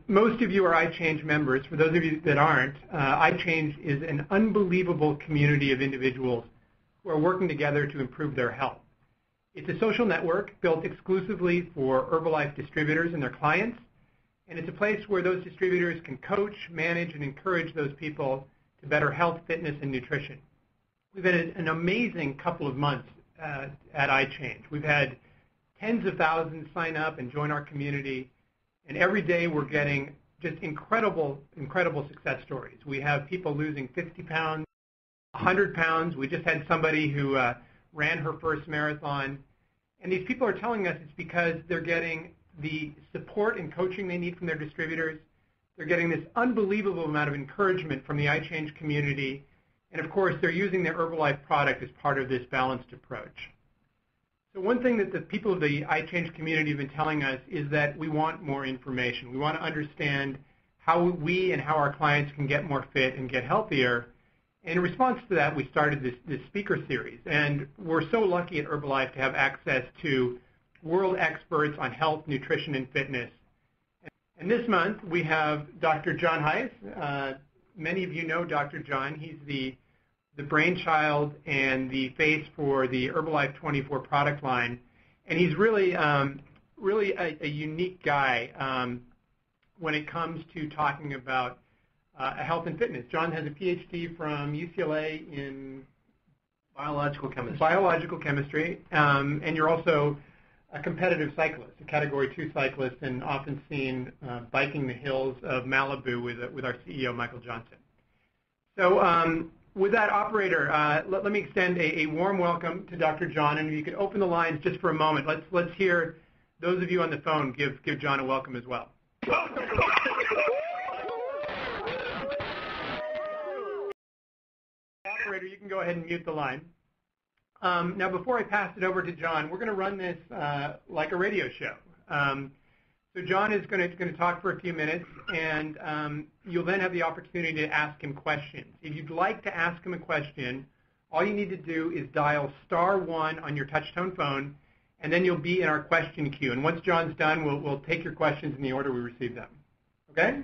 Most of you are iChange members. For those of you that aren't, iChange is an unbelievable community of individuals who are working together to improve their health. It's a social network built exclusively for Herbalife distributors and their clients, and it's a place where those distributors can coach, manage, and encourage those people to better health, fitness, and nutrition. We've had an amazing couple of months at iChange. We've had tens of thousands sign up and join our community, and every day we're getting just incredible success stories. We have people losing 50 pounds, 100 pounds. We just had somebody who ran her first marathon, and these people are telling us it's because they're getting the support and coaching they need from their distributors. They're getting this unbelievable amount of encouragement from the iChange community, and of course they're using their Herbalife product as part of this balanced approach. So one thing that the people of the iChange community have been telling us is that we want more information. We want to understand how we and how our clients can get more fit and get healthier. And in response to that, we started this speaker series. And we're so lucky at Herbalife to have access to world experts on health, nutrition, and fitness. And this month, we have Dr. John Heiss. Many of you know Dr. John. He's the brainchild and the face for the Herbalife 24 product line. And he's really a unique guy when it comes to talking about health and fitness. John has a PhD from UCLA in biological chemistry, and you're also a competitive cyclist, a Category 2 cyclist, and often seen biking the hills of Malibu with our CEO, Michael Johnson. So with that, operator, let me extend a warm welcome to Dr. John, and if you could open the lines just for a moment. Let's hear those of you on the phone give John a welcome as well. Operator, you can go ahead and mute the line. Now, before I pass it over to John, we're going to run this like a radio show. So John is going to talk for a few minutes, and you'll then have the opportunity to ask him questions. If you'd like to ask him a question, all you need to do is dial *1 on your touch-tone phone, and then you'll be in our question queue. And once John's done, we'll take your questions in the order we receive them. Okay?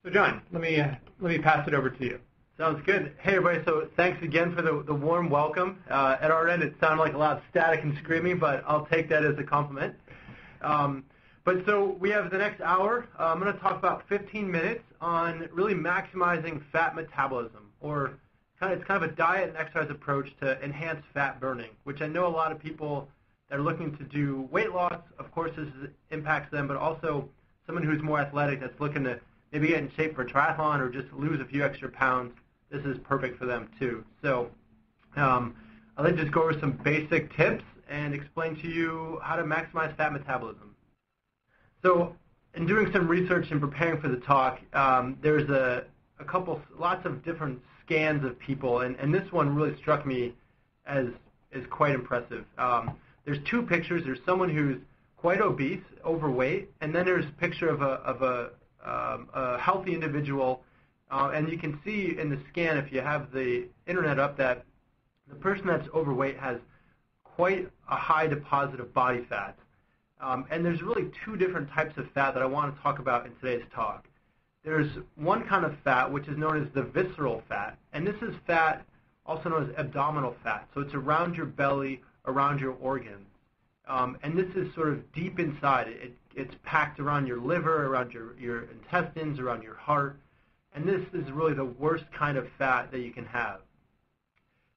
So John, let me pass it over to you. Sounds good. Hey, everybody. So thanks again for the warm welcome. At our end, it sounded like a lot of static and screaming, but I'll take that as a compliment. But so we have the next hour. I'm going to talk about 15 minutes on really maximizing fat metabolism, or it's kind of a diet and exercise approach to enhance fat burning, which I know a lot of people that are looking to do weight loss, of course, this impacts them, but also someone who's more athletic that's looking to maybe get in shape for a triathlon or just lose a few extra pounds. This is perfect for them too. So I'll then just go over some basic tips and explain to you how to maximize fat metabolism. So in doing some research and preparing for the talk, there's lots of different scans of people, and this one really struck me as quite impressive. There's two pictures. There's someone who's quite obese, overweight, and then there's a picture of a healthy individual. And you can see in the scan, if you have the internet up, that the person that's overweight has quite a high deposit of body fat. And there's really two different types of fat that I want to talk about in today's talk. There's one kind of fat, which is known as the visceral fat, and this is fat also known as abdominal fat. So it's around your belly, around your organs. And this is sort of deep inside. It's packed around your liver, around your intestines, around your heart. And this is really the worst kind of fat that you can have.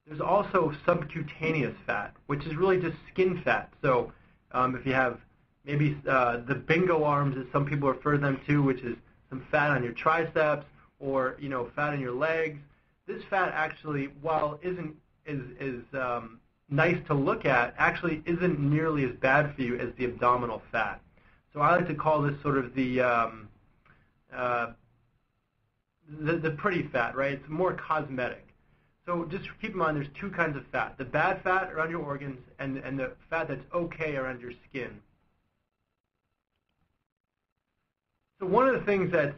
There's also subcutaneous fat, which is really just skin fat. So if you have maybe the bingo arms, as some people refer to them to, which is some fat on your triceps or fat on your legs, this fat actually, while isn't nice to look at, actually isn't nearly as bad for you as the abdominal fat. So I like to call this sort of the pretty fat, right? It's more cosmetic. So just keep in mind there's two kinds of fat. The bad fat around your organs and the fat that's okay around your skin. So one of the things that's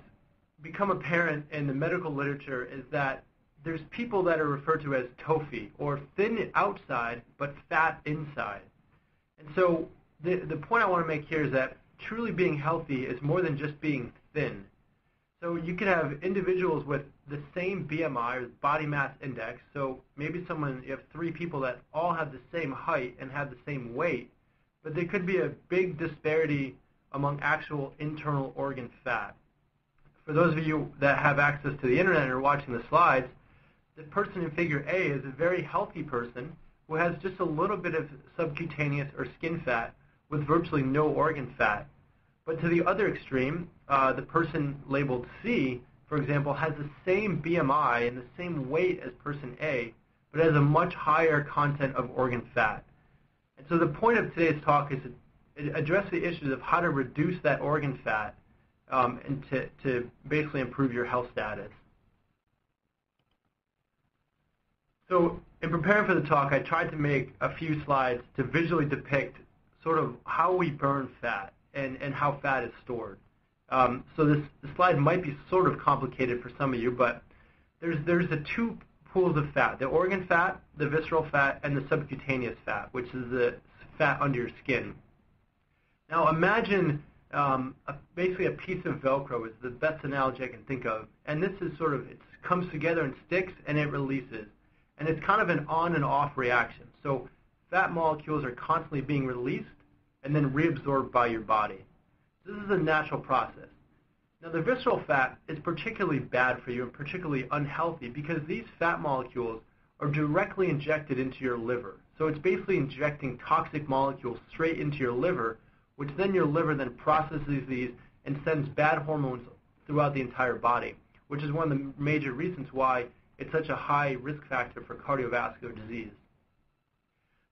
become apparent in the medical literature is that there's people that are referred to as TOFI, or thin outside but fat inside. And so the point I want to make here is that truly being healthy is more than just being thin. So you could have individuals with the same BMI or body mass index. So maybe you have 3 people that all have the same height and have the same weight, but there could be a big disparity among actual internal organ fat. For those of you that have access to the internet and are watching the slides, the person in figure A is a very healthy person who has just a little bit of subcutaneous or skin fat with virtually no organ fat. But to the other extreme, the person labeled C, for example, has the same BMI and the same weight as person A, but has a much higher content of organ fat. And so the point of today's talk is to address the issues of how to reduce that organ fat and to basically improve your health status. So in preparing for the talk, I tried to make a few slides to visually depict sort of how we burn fat and how fat is stored. So this slide might be sort of complicated for some of you, but there's the 2 pools of fat, the organ fat, the visceral fat, and the subcutaneous fat, which is the fat under your skin. Now imagine basically a piece of Velcro is the best analogy I can think of, and this is sort of, it comes together and sticks and it releases. And it's kind of an on and off reaction. So fat molecules are constantly being released and then reabsorbed by your body. This is a natural process. Now the visceral fat is particularly bad for you and particularly unhealthy because these fat molecules are directly injected into your liver. So it's basically injecting toxic molecules straight into your liver, which then your liver then processes these and sends bad hormones throughout the entire body, which is one of the major reasons why it's such a high risk factor for cardiovascular disease.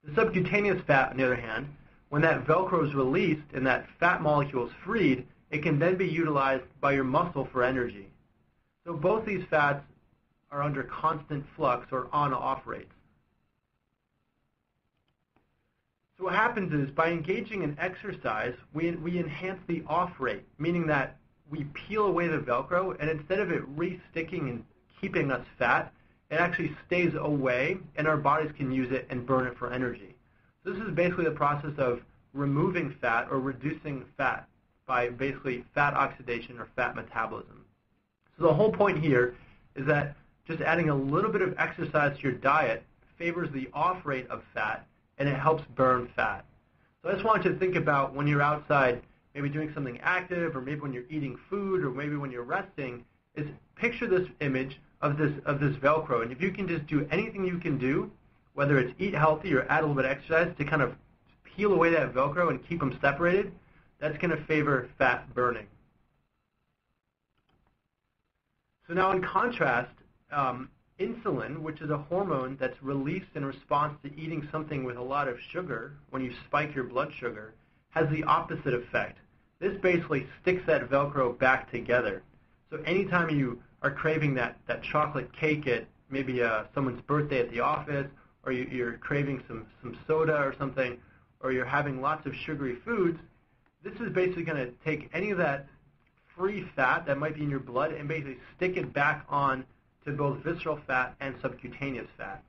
The subcutaneous fat, on the other hand, when that Velcro is released and that fat molecule is freed, it can then be utilized by your muscle for energy. So both these fats are under constant flux or on-off rates. So what happens is by engaging in exercise, we enhance the off rate, meaning that we peel away the Velcro, and instead of it re-sticking and keeping us fat, it actually stays away, and our bodies can use it and burn it for energy. So this is basically the process of removing fat or reducing fat by basically fat oxidation or fat metabolism. So the whole point here is that just adding a little bit of exercise to your diet favors the off rate of fat, and it helps burn fat. So I just want you to think about when you're outside, maybe doing something active, or maybe when you're eating food, or maybe when you're resting, is picture this image of this Velcro. And if you can just do anything you can do, whether it's eat healthy or add a little bit of exercise to kind of peel away that Velcro and keep them separated, that's going to favor fat burning. So now in contrast, insulin, which is a hormone that's released in response to eating something with a lot of sugar, when you spike your blood sugar, has the opposite effect. This basically sticks that Velcro back together. So anytime you are craving that chocolate cake at maybe someone's birthday at the office, or you're craving some soda or something, or you're having lots of sugary foods, this is basically going to take any of that free fat that might be in your blood and basically stick it back on to both visceral fat and subcutaneous fat.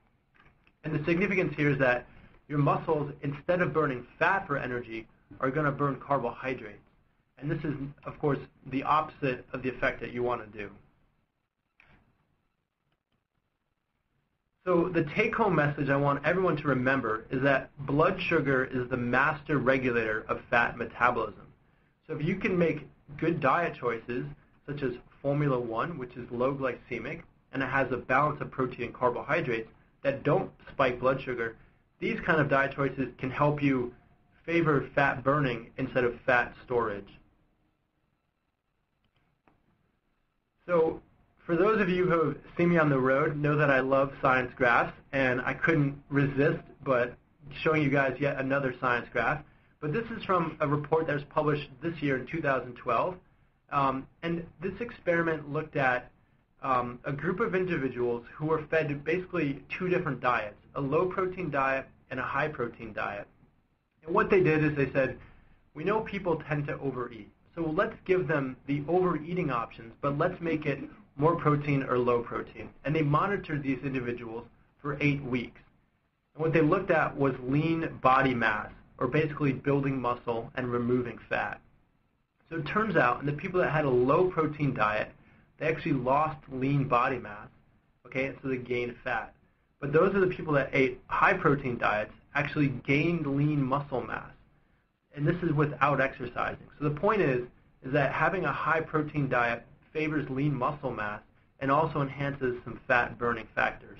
And the significance here is that your muscles, instead of burning fat for energy, are going to burn carbohydrates. And this is, of course, the opposite of the effect that you want to do. So the take-home message I want everyone to remember is that blood sugar is the master regulator of fat metabolism. So if you can make good diet choices, such as Formula 1, which is low glycemic, and it has a balance of protein and carbohydrates that don't spike blood sugar, these kind of diet choices can help you favor fat burning instead of fat storage. So for those of you who have seen me on the road, know that I love science graphs, and I couldn't resist but showing you guys yet another science graph. But this is from a report that was published this year in 2012, and this experiment looked at a group of individuals who were fed basically 2 different diets, a low-protein diet and a high-protein diet. And what they did is they said, we know people tend to overeat, so let's give them the overeating options, but let's make it more protein or low protein. And they monitored these individuals for 8 weeks. And what they looked at was lean body mass, or basically building muscle and removing fat. So it turns out, in the people that had a low protein diet, they actually lost lean body mass, okay, and so they gained fat. But those are the people that ate high protein diets actually gained lean muscle mass. And this is without exercising. So the point is that having a high protein diet favors lean muscle mass and also enhances some fat burning factors.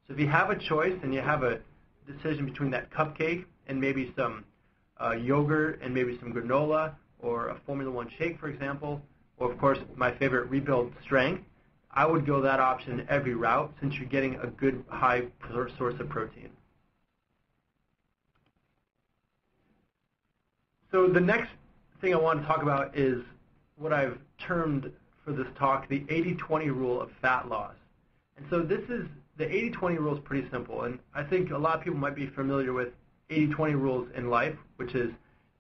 So if you have a choice and you have a decision between that cupcake and maybe some yogurt and maybe some granola or a Formula One shake, for example, or of course my favorite, Rebuild Strength, I would go that option every route since you're getting a good high source of protein. So the next thing I want to talk about is what I've termed for this talk the 80-20 rule of fat loss. And so this is, the 80-20 rule is pretty simple, and I think a lot of people might be familiar with 80-20 rules in life, which is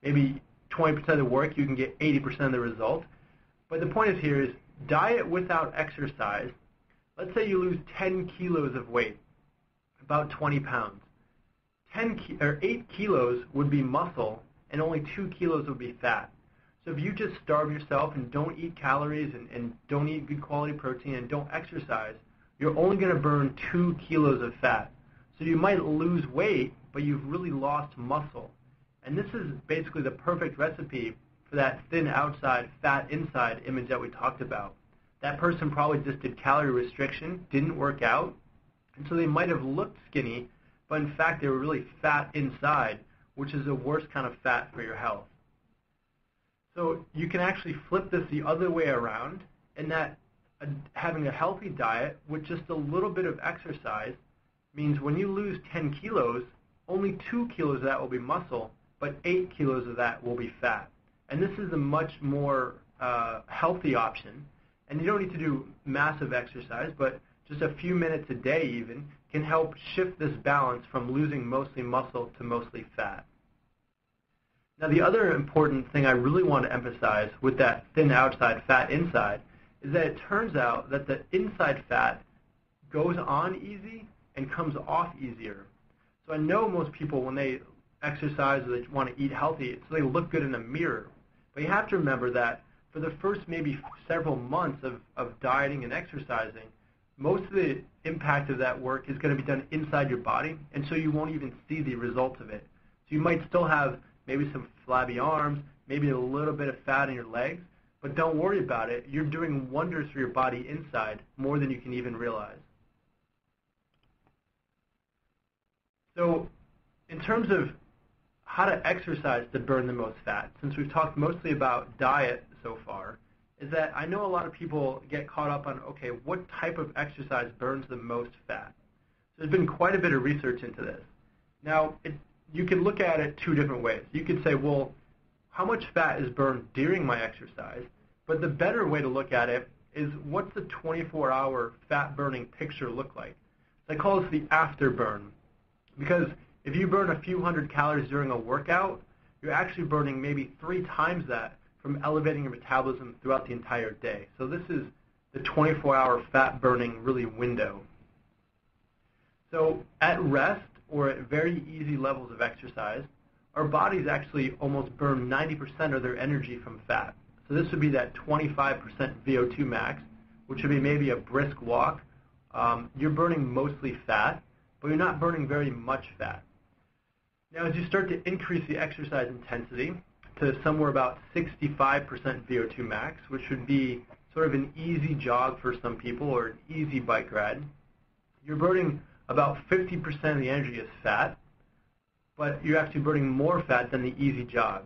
maybe 20% of the work, you can get 80% of the result. But the point is here is diet without exercise. Let's say you lose 10 kilos of weight, about 20 pounds. 8 kilos would be muscle, and only 2 kilos would be fat. So if you just starve yourself and don't eat calories and don't eat good quality protein and don't exercise, you're only going to burn 2 kilos of fat. So you might lose weight, but you've really lost muscle. And this is basically the perfect recipe for that thin outside, fat inside image that we talked about. That person probably just did calorie restriction, didn't work out, and so they might have looked skinny, but in fact they were really fat inside, which is the worst kind of fat for your health. So you can actually flip this the other way around, in that having a healthy diet with just a little bit of exercise means when you lose 10 kilos, only 2 kilos of that will be muscle, but 8 kilos of that will be fat. And this is a much more healthy option. And you don't need to do massive exercise, but just a few minutes a day even can help shift this balance from losing mostly muscle to mostly fat. Now the other important thing I really want to emphasize with that thin outside, fat inside is that it turns out that the inside fat goes on easy and comes off easier. So I know most people when they exercise or they want to eat healthy, so they look good in a mirror. But you have to remember that for the first maybe several months of dieting and exercising, most of the impact of that work is going to be done inside your body, and so you won't even see the results of it. So you might still have maybe some flabby arms, maybe a little bit of fat in your legs, but don't worry about it. You're doing wonders for your body inside, more than you can even realize. So in terms of how to exercise to burn the most fat, since we've talked mostly about diet so far, is that I know a lot of people get caught up on, okay, what type of exercise burns the most fat? So there's been quite a bit of research into this. Now, you can look at it two different ways. You could say, well, how much fat is burned during my exercise? But the better way to look at it is what's the 24-hour fat burning picture look like? I call this the afterburn, because if you burn a few hundred calories during a workout, you're actually burning maybe 3 times that from elevating your metabolism throughout the entire day. So this is the 24-hour fat burning really window. So at rest or at very easy levels of exercise, our bodies actually almost burn 90% of their energy from fat. So this would be that 25% VO2 max, which would be maybe a brisk walk. You're burning mostly fat, but you're not burning very much fat. Now, as you start to increase the exercise intensity to somewhere about 65% VO2 max, which would be sort of an easy jog for some people or an easy bike ride, you're burning about 50% of the energy as fat, but you're actually burning more fat than the easy jog.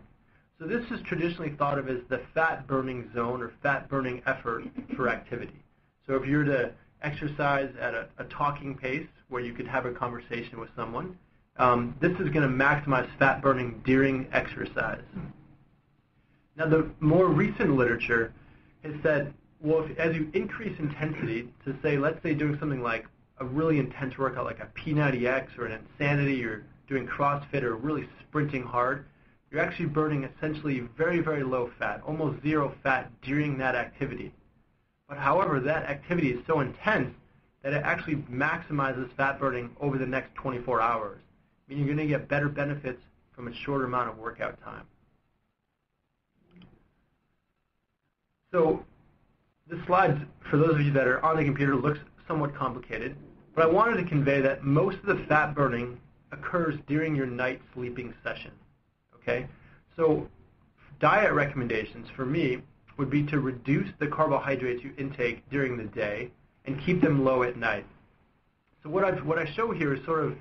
So this is traditionally thought of as the fat burning zone or fat burning effort for activity. So if you're to exercise at a talking pace where you could have a conversation with someone, this is going to maximize fat burning during exercise. Now, the more recent literature has said, well, as you increase intensity to say, let's say doing something like a really intense workout like a P90X or an Insanity, or doing CrossFit or really sprinting hard, you're actually burning essentially very, very low fat, almost zero fat during that activity. But however, that activity is so intense that it actually maximizes fat burning over the next 24 hours. Meaning you're going to get better benefits from a shorter amount of workout time. So this slide, for those of you that are on the computer, looks somewhat complicated, but I wanted to convey that most of the fat burning occurs during your night sleeping session. Okay? So diet recommendations for me would be to reduce the carbohydrates you intake during the day and keep them low at night. So what I show here is sort of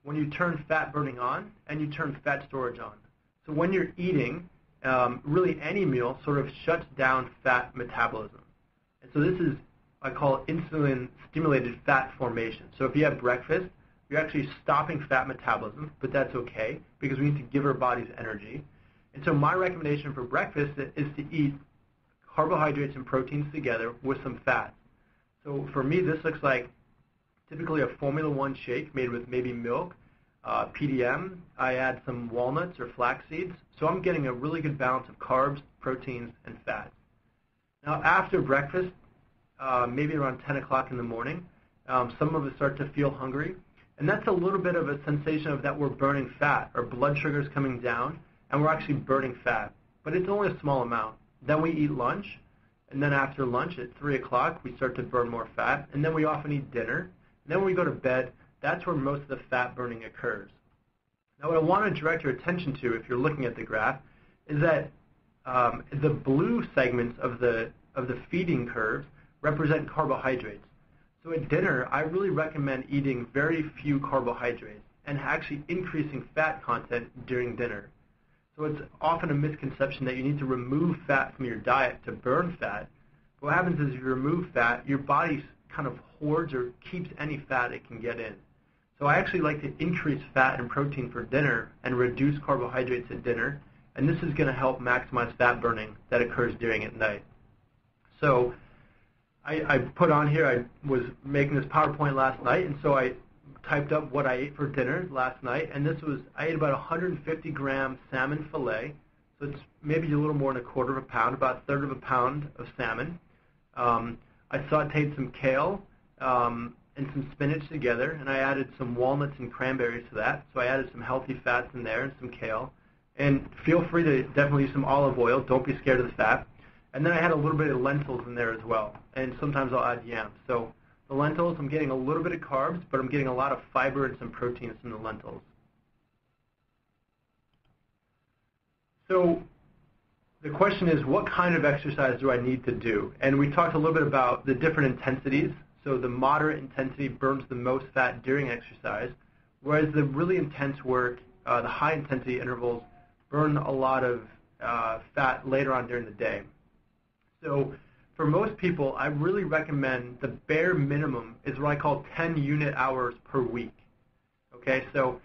when you turn fat burning on and you turn fat storage on. So when you're eating, really any meal sort of shuts down fat metabolism. And so this is, I call insulin-stimulated fat formation. So if you have breakfast, you're actually stopping fat metabolism, but that's okay because we need to give our bodies energy. And so my recommendation for breakfast is to eat carbohydrates and proteins together with some fat. So for me, this looks like typically a Formula 1 shake made with maybe milk, PDM. I add some walnuts or flax seeds. So I'm getting a really good balance of carbs, proteins, and fats. Now after breakfast, maybe around 10 o'clock in the morning, some of us start to feel hungry. And that's a little bit of a sensation of that we're burning fat. Our blood sugar is coming down, and we're actually burning fat. But it's only a small amount. Then we eat lunch, and then after lunch at 3 o'clock, we start to burn more fat. And then we often eat dinner. And then when we go to bed, that's where most of the fat burning occurs. Now what I want to direct your attention to, if you're looking at the graph, is that the blue segments of the feeding curves represent carbohydrates. So at dinner, I really recommend eating very few carbohydrates and actually increasing fat content during dinner. So it's often a misconception that you need to remove fat from your diet to burn fat. But what happens is if you remove fat, your body kind of hoards or keeps any fat it can get in. So I actually like to increase fat and protein for dinner and reduce carbohydrates at dinner, and this is going to help maximize fat burning that occurs during at night. So I put on here, I was making this PowerPoint last night, and so I typed up what I ate for dinner last night, and I ate about 150-gram salmon fillet, so it's maybe a little more than a quarter of a pound, about a third of a pound of salmon. I sauteed some kale and some spinach together, and I added some walnuts and cranberries to that, so I added some healthy fats in there and some kale. And feel free to definitely use some olive oil. Don't be scared of the fat. And then I had a little bit of lentils in there as well, and sometimes I'll add yams. So the lentils, I'm getting a little bit of carbs, but I'm getting a lot of fiber and some proteins from the lentils. So the question is, what kind of exercise do I need to do? And we talked a little bit about the different intensities. So the moderate intensity burns the most fat during exercise, whereas the really intense work, the high intensity intervals, burn a lot of fat later on during the day. So for most people, I really recommend the bare minimum is what I call 10 unit hours per week. Okay, so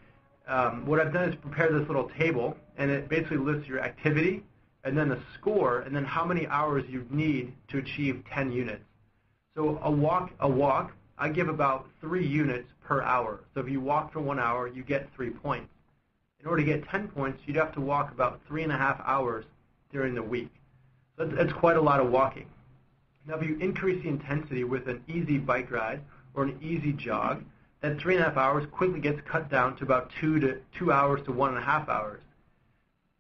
what I've done is prepare this little table, and it basically lists your activity, and then the score, and then how many hours you need to achieve 10 units. So a walk, I give about 3 units per hour. So if you walk for 1 hour, you get 3 points. In order to get 10 points, you'd have to walk about 3.5 hours during the week. So that's quite a lot of walking. Now, if you increase the intensity with an easy bike ride or an easy jog, that 3.5 hours quickly gets cut down to about 2 hours to 1.5 hours.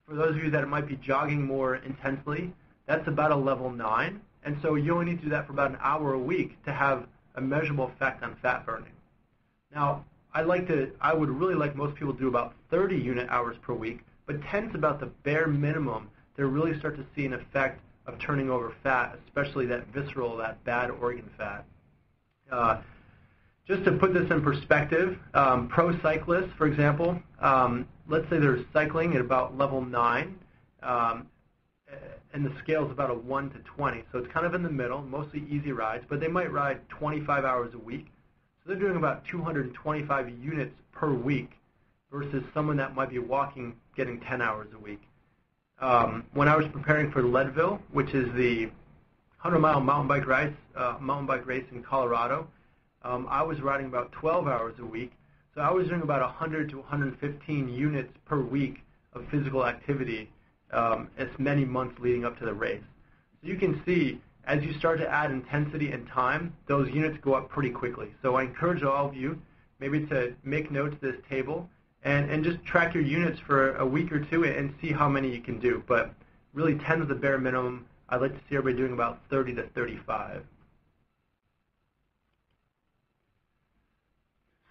For those of you that might be jogging more intensely, that's about a level 9. And so you only need to do that for about an hour a week to have a measurable effect on fat burning. Now, I would really like most people to do about 30 unit hours per week, but 10 is about the bare minimum to really start to see an effect of turning over fat, especially that visceral, that bad organ fat. Just to put this in perspective, pro cyclists, for example, let's say they're cycling at about level 9, and the scale is about a 1 to 20, so it's kind of in the middle, mostly easy rides, but they might ride 25 hours a week. So they're doing about 225 units per week versus someone that might be walking, getting 10 hours a week. When I was preparing for Leadville, which is the 100-mile mountain bike race in Colorado, I was riding about 12 hours a week. So I was doing about 100 to 115 units per week of physical activity as many months leading up to the race. So you can see, as you start to add intensity and time, those units go up pretty quickly. So I encourage all of you maybe to make notes of this table and just track your units for a week or two and see how many you can do. But really 10 is the bare minimum. I'd like to see everybody doing about 30 to 35.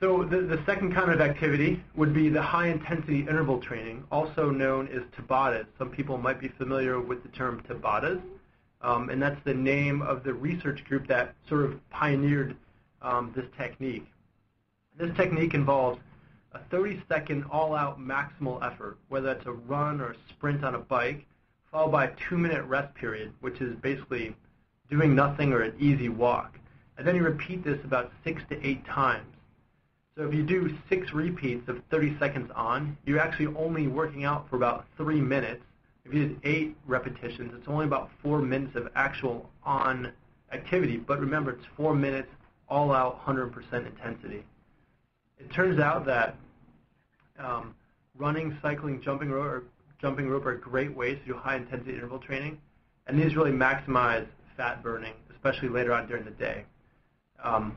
So the second kind of activity would be the high-intensity interval training, also known as Tabatas. Some people might be familiar with the term Tabatas, and that's the name of the research group that sort of pioneered this technique. This technique involves a 30-second all-out maximal effort, whether that's a run or a sprint on a bike, followed by a 2-minute rest period, which is basically doing nothing or an easy walk. And then you repeat this about 6 to 8 times. So if you do 6 repeats of 30 seconds on, you're actually only working out for about 3 minutes. If you did 8 repetitions, it's only about 4 minutes of actual on activity. But remember, it's 4 minutes all out, 100% intensity. It turns out that running, cycling, jumping rope are great ways to do high-intensity interval training, and these really maximize fat burning, especially later on during the day.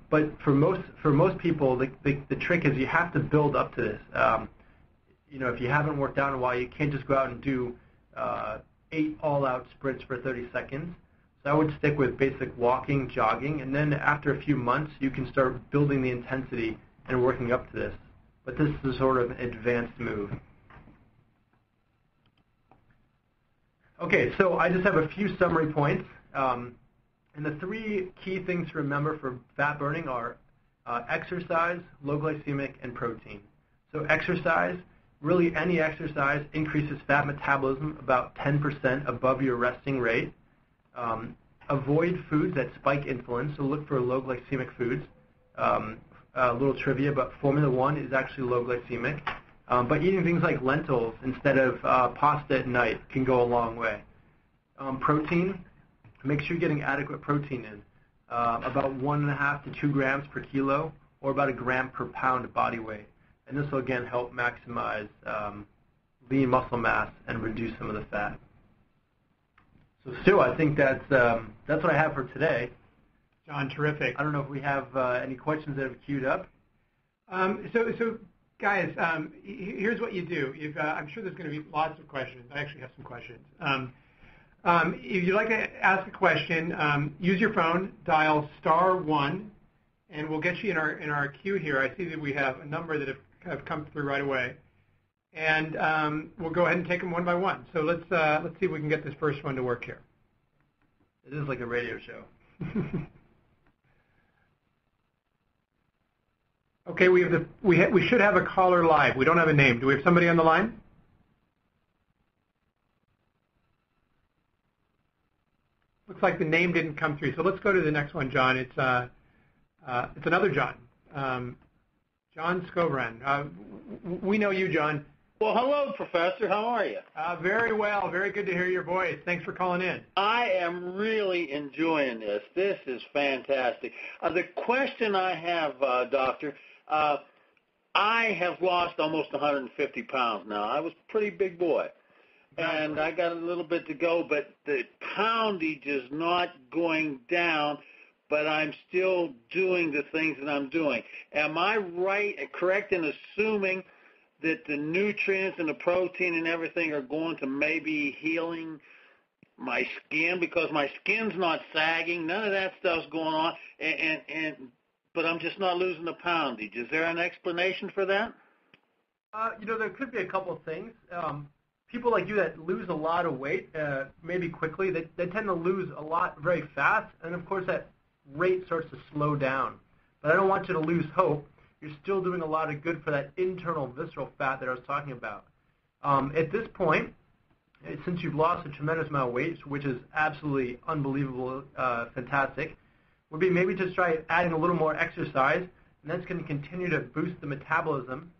But for most people, the trick is you have to build up to this. If you haven't worked out in a while, you can't just go out and do 8 all-out sprints for 30 seconds. So I would stick with basic walking, jogging, and then after a few months, you can start building the intensity and working up to this. But this is sort of an advanced move. Okay, so I just have a few summary points. And the 3 key things to remember for fat burning are exercise, low glycemic, and protein. So exercise, really any exercise increases fat metabolism about 10% above your resting rate. Avoid foods that spike insulin, so look for low glycemic foods. A little trivia, but Formula 1 is actually low glycemic. But eating things like lentils instead of pasta at night can go a long way. Protein, make sure you're getting adequate protein in, about 1.5 to 2 grams per kilo, or about 1 gram per pound body weight. And this will again help maximize lean muscle mass and reduce some of the fat. So Stu, I think that's what I have for today. John, terrific. I don't know if we have any questions that have queued up. So guys, here's what you do. I'm sure there's going to be lots of questions. I actually have some questions. If you'd like to ask a question, use your phone, dial *1, and we'll get you in our queue here. I see that we have a number that have come through right away, and we'll go ahead and take them one by one. So let's see if we can get this first one to work here. It is like a radio show. Okay, we should have a caller live. We don't have a name. Do we have somebody on the line? Looks like the name didn't come through. So let's go to the next one, John. It's another John. John Scovran. We know you, John. Well, hello, Professor. How are you? Very well. Very good to hear your voice. Thanks for calling in. I am really enjoying this. This is fantastic. The question I have, Doctor, I have lost almost 150 pounds now. I was a pretty big boy, and I got a little bit to go, but the poundage is not going down, but I'm still doing the things that I'm doing. Am I correct in assuming that the nutrients and the protein and everything are going to maybe healing my skin, because my skin's not sagging, none of that stuff's going on, but I'm just not losing the poundage? Is there an explanation for that? There could be a couple of things. People like you that lose a lot of weight, maybe quickly, they tend to lose a lot very fast, and of course that rate starts to slow down. But I don't want you to lose hope. You're still doing a lot of good for that internal visceral fat that I was talking about. At this point, since you've lost a tremendous amount of weight, which is absolutely unbelievable, fantastic, would be maybe just try adding a little more exercise, and that's going to continue to boost the metabolism.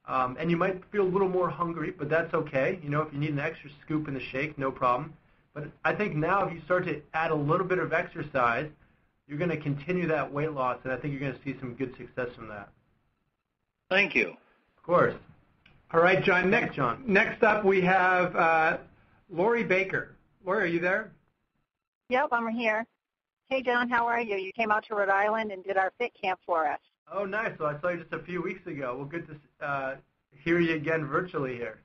And you might feel a little more hungry, but that's okay. If you need an extra scoop in the shake, no problem. But I think now if you start to add a little bit of exercise, you're going to continue that weight loss, and I think you're going to see some good success from that. Thank you. Of course. All right, John. Thanks, John. Next up, we have Lori Baker. Lori, are you there? Yep, I'm here. Hey, John, how are you? You came out to Rhode Island and did our fit camp for us. Oh, nice. So I saw you just a few weeks ago. Well, good to hear you again virtually here.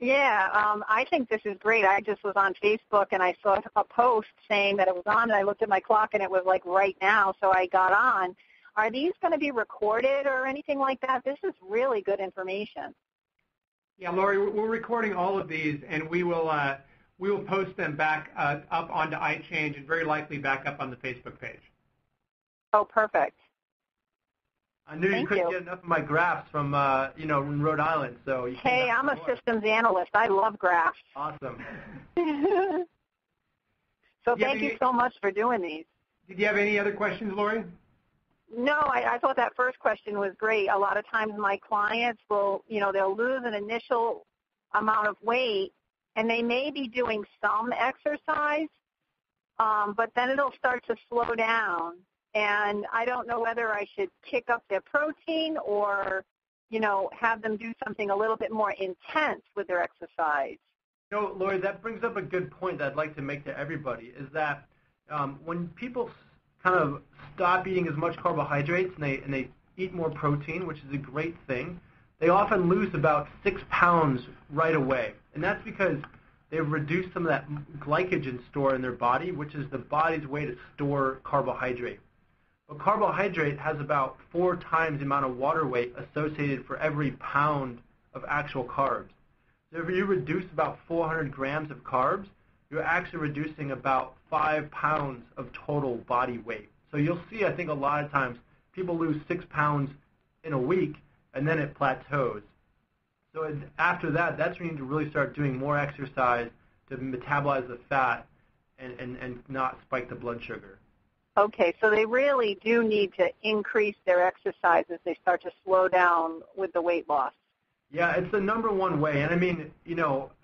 Yeah, I think this is great. I just was on Facebook and I saw a post saying that it was on, and I looked at my clock and it was like right now, so I got on. Are these going to be recorded or anything like that? This is really good information. Yeah, Lori, we're recording all of these, and we will post them back up onto iChange and very likely back up on the Facebook page. Oh, perfect. I knew you couldn't get enough of my graphs from, in Rhode Island. So you hey, I'm a systems analyst. I love graphs. Awesome. So thank you so much for doing these. Did you have any other questions, Lori? No, I thought that first question was great. A lot of times my clients will, they'll lose an initial amount of weight, and they may be doing some exercise, but then it'll start to slow down. And I don't know whether I should kick up their protein or, have them do something a little bit more intense with their exercise. Lori, that brings up a good point that I'd like to make to everybody, is that when people kind of stop eating as much carbohydrates and they eat more protein, which is a great thing, they often lose about 6 pounds right away. And that's because they've reduced some of that glycogen store in their body, which is the body's way to store carbohydrate. But carbohydrate has about 4 times the amount of water weight associated for every pound of actual carbs. So if you reduce about 400 grams of carbs, you're actually reducing about 5 pounds of total body weight. So you'll see, I think, a lot of times people lose 6 pounds in a week, and then it plateaus. So after that, that's when you need to really start doing more exercise to metabolize the fat and not spike the blood sugar. Okay, so they really do need to increase their exercise as they start to slow down with the weight loss. Yeah, it's the number one way. And I mean,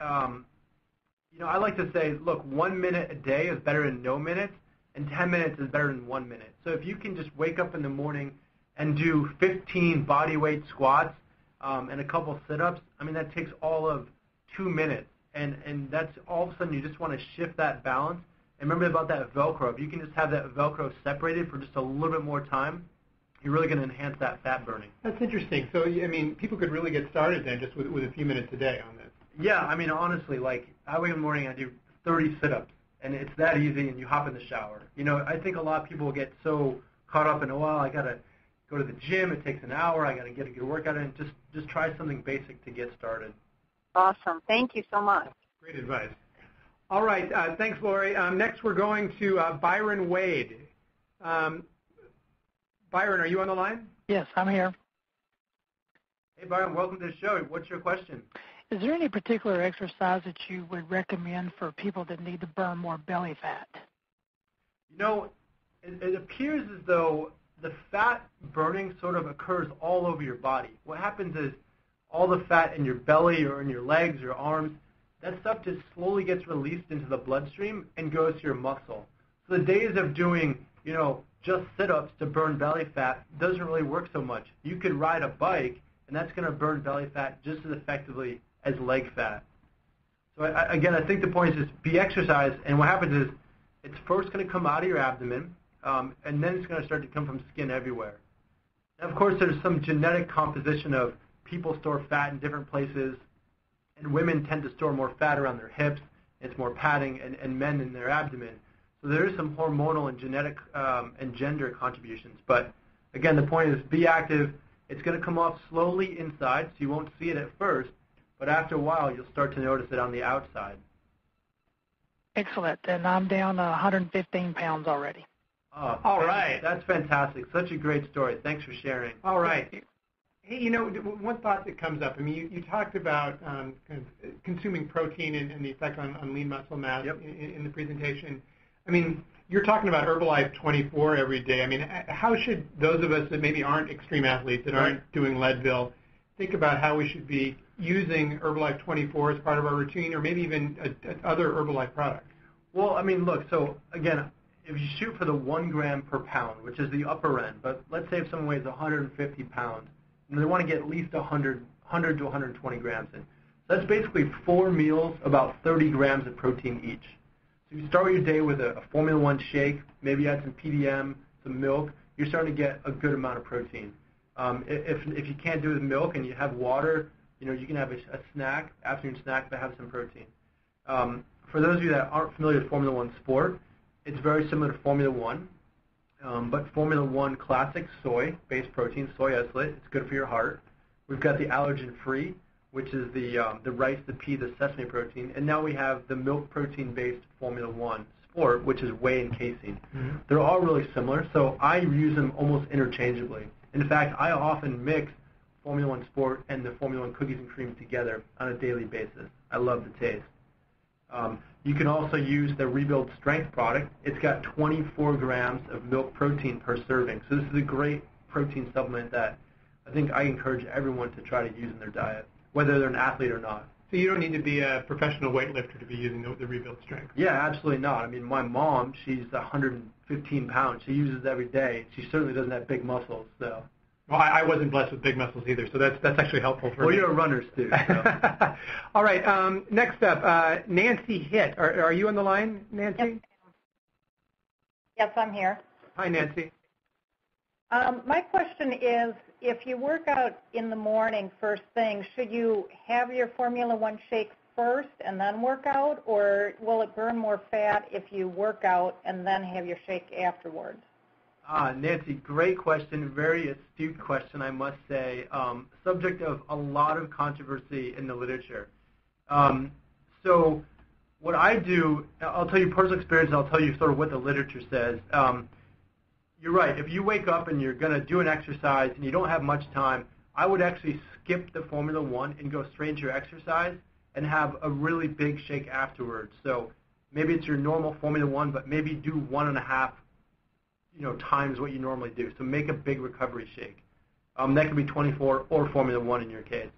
I like to say, look, 1 minute a day is better than no minutes, and 10 minutes is better than 1 minute. So if you can just wake up in the morning and do 15 body weight squats and a couple sit-ups, I mean, that takes all of 2 minutes. And that's all of a sudden you just want to shift that balance. And remember about that Velcro. If you can just have that Velcro separated for just a little bit more time, you're really going to enhance that fat burning. That's interesting. So, I mean, people could really get started then just with a few minutes a day on this. Yeah, I mean, honestly, like, I wake up in the morning, I do 30 sit-ups, and it's that easy, and you hop in the shower. I think a lot of people get so caught up in, I got to go to the gym, it takes an hour, I got to get a good workout in. Just try something basic to get started. Awesome. Thank you so much. Great advice. All right. Thanks, Lori. Next, we're going to Byron Wade. Byron, are you on the line? Yes, I'm here. Hey, Byron, welcome to the show. What's your question? Is there any particular exercise that you would recommend for people that need to burn more belly fat? It appears as though the fat burning sort of occurs all over your body. What happens is all the fat in your belly or in your legs or arms, that stuff just slowly gets released into the bloodstream and goes to your muscle. So the days of doing, just sit-ups to burn belly fat doesn't really work so much. You could ride a bike, and that's going to burn belly fat just as effectively as leg fat. So I think the point is just be exercise, and what happens is it's first going to come out of your abdomen, and then it's going to start to come from skin everywhere. And of course, there's some genetic composition of people store fat in different places, and women tend to store more fat around their hips. It's more padding, and men in their abdomen. So there is some hormonal and genetic and gender contributions. But again, the point is be active. It's going to come off slowly inside, so you won't see it at first. But after a while, you'll start to notice it on the outside. Excellent. And I'm down 115 pounds already. Oh, all right. That's fantastic. Such a great story. Thanks for sharing. All right. Hey, one thought that comes up. I mean, you talked about kind of consuming protein and the effect on lean muscle mass in the presentation. I mean, you're talking about Herbalife 24 every day. I mean, how should those of us that maybe aren't extreme athletes, that aren't doing Leadville, think about how we should be using Herbalife 24 as part of our routine, or maybe even other Herbalife products? Well, I mean, look, so again, if you shoot for the 1 gram per pound, which is the upper end, but let's say if someone weighs 150 pounds, they want to get at least 100 to 120 grams in. So that's basically 4 meals, about 30 grams of protein each. So you start your day with a Formula 1 shake, maybe add some PDM, some milk, you're starting to get a good amount of protein. If you can't do it with milk and you have water, You can have a snack, afternoon snack, but have some protein. For those of you that aren't familiar with Formula One sport, it's very similar to Formula One, but Formula One classic soy-based protein, soy isolate. It's good for your heart. We've got the allergen-free, which is the rice, the pea, the sesame protein, and now we have the milk protein-based Formula One sport, which is whey and casein. Mm-hmm. They're all really similar, so I use them almost interchangeably. In fact, I often mix Formula One sport and the Formula One cookies and cream together on a daily basis. I love the taste. You can also use the Rebuild Strength product. It's got 24 grams of milk protein per serving, so this is a great protein supplement that I think I encourage everyone to try to use in their diet, whether they're an athlete or not. So you don't need to be a professional weightlifter to be using the Rebuild Strength? Yeah, absolutely not. I mean, my mom, she's 115 pounds. She uses it every day. She certainly doesn't have big muscles, so. Well, I wasn't blessed with big muscles either, so that's actually helpful for me. Well, you're a runner, too. So. All right, next up, Nancy Hitt. Are you on the line, Nancy? Yes, I'm here. Hi, Nancy. My question is, if you work out in the morning first thing, should you have your Formula One shake first and then work out, or will it burn more fat if you work out and then have your shake afterwards? Nancy, great question, very astute question, I must say. Subject of a lot of controversy in the literature. So what I do, I'll tell you personal experience, and I'll tell you sort of what the literature says. You're right. If you wake up and you're going to do an exercise and you don't have much time, I would actually skip the Formula One and go straight into your exercise and have a really big shake afterwards. So maybe it's your normal Formula One, but maybe do 1.5 times what you normally do. So make a big recovery shake. That could be 24 or Formula One in your case.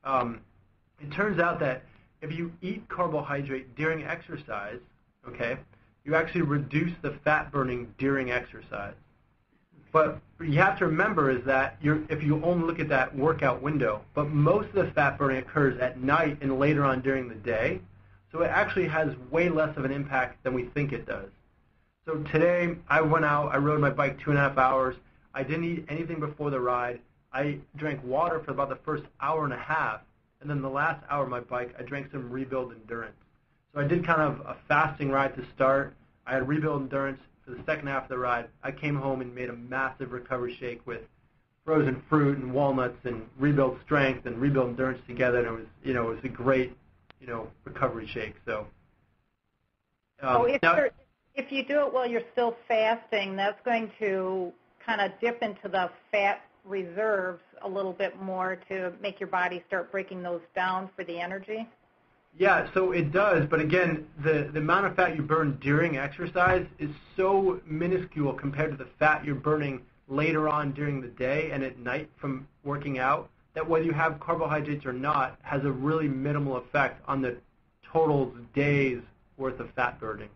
It turns out that if you eat carbohydrate during exercise, okay, you actually reduce the fat burning during exercise. But you have to remember is that if you only look at that workout window, but most of the fat burning occurs at night and later on during the day, so it actually has way less of an impact than we think it does. So today I went out, I rode my bike 2.5 hours. I didn't eat anything before the ride. I drank water for about the first hour and a half, and then the last hour of my bike I drank some Rebuild Endurance. So I did kind of a fasting ride to start. I had Rebuild Endurance for the second half of the ride. I came home and made a massive recovery shake with frozen fruit and walnuts and Rebuild Strength and Rebuild Endurance together, and it was a great, recovery shake. So. If you do it while you're still fasting, that's going to kind of dip into the fat reserves a little bit more to make your body start breaking those down for the energy. Yeah, so it does, but again, the amount of fat you burn during exercise is so minuscule compared to the fat you're burning later on during the day and at night from working out, that whether you have carbohydrates or not has a really minimal effect on the total day's worth of fat burning.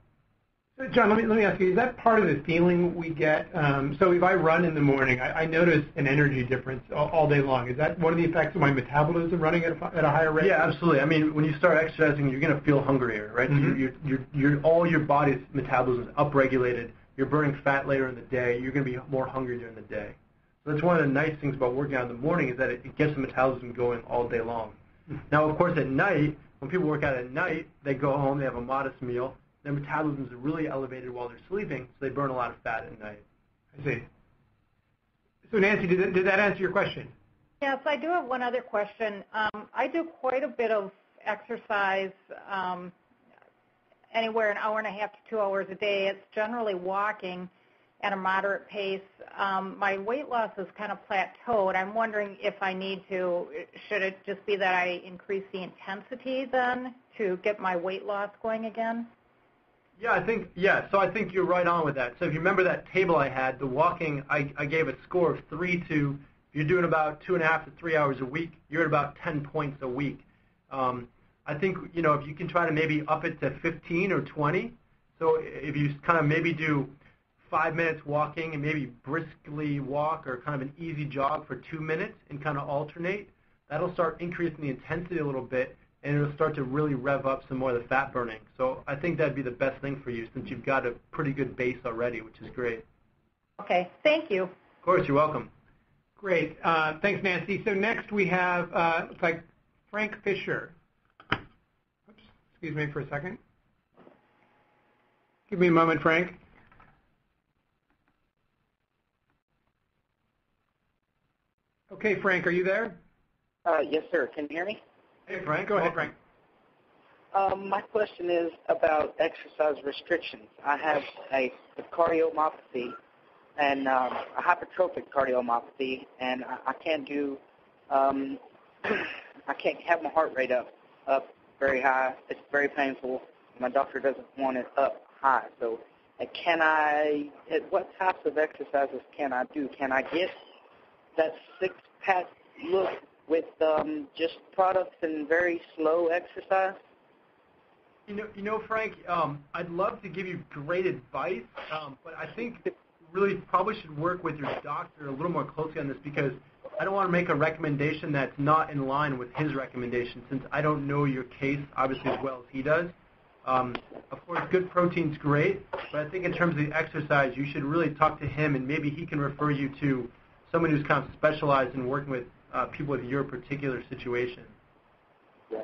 So John, let me ask you, is that part of the feeling we get? So if I run in the morning, I notice an energy difference all day long. Is that one of the effects of my metabolism running at a higher rate? Yeah, absolutely. I mean, when you start exercising, you're going to feel hungrier, right? Mm-hmm. All your body's metabolism is upregulated. You're burning fat later in the day. You're going to be more hungry during the day. So that's one of the nice things about working out in the morning is that it gets the metabolism going all day long. Mm-hmm. Now, of course, at night, when people work out at night, they go home, they have a modest meal. Their metabolism is really elevated while they're sleeping, so they burn a lot of fat at night. I see. So, Nancy, did that answer your question? Yes, I do have one other question. I do quite a bit of exercise, anywhere an hour and a half to 2 hours a day. It's generally walking at a moderate pace. My weight loss is kind of plateaued. I'm wondering if I need to, should it just be that I increase the intensity then to get my weight loss going again? Yeah, so I think you're right on with that. So if you remember that table I had, the walking, I gave a score of 3 to, if you're doing about 2.5 to 3 hours a week, you're at about 10 points a week. I think, if you can try to maybe up it to 15 or 20, so if you kind of maybe do 5 minutes walking and maybe briskly walk or kind of an easy jog for 2 minutes and kind of alternate, that'll start increasing the intensity a little bit, and it'll start to really rev up some more of the fat burning. So I think that'd be the best thing for you since you've got a pretty good base already, which is great. Okay, thank you. Of course, you're welcome. Great. Thanks, Nancy. So next we have, looks like Frank Fisher. Oops, excuse me for a second. Give me a moment, Frank. Okay, Frank, are you there? Yes, sir. Can you hear me? Hey, Frank. Go ahead, Frank. My question is about exercise restrictions. I have a cardiomyopathy and a hypertrophic cardiomyopathy, and I can't do, I can't have my heart rate up very high. It's very painful. My doctor doesn't want it up high. So what types of exercises can I do? Can I get that six-pack look with just products and very slow exercise? You know, Frank, I'd love to give you great advice, but I think you really probably should work with your doctor a little more closely on this, because I don't want to make a recommendation that's not in line with his recommendation, since I don't know your case obviously as well as he does. Of course, good protein's great, but I think in terms of the exercise, you should really talk to him, and maybe he can refer you to someone who's kind of specialized in working with people with your particular situation. Yeah.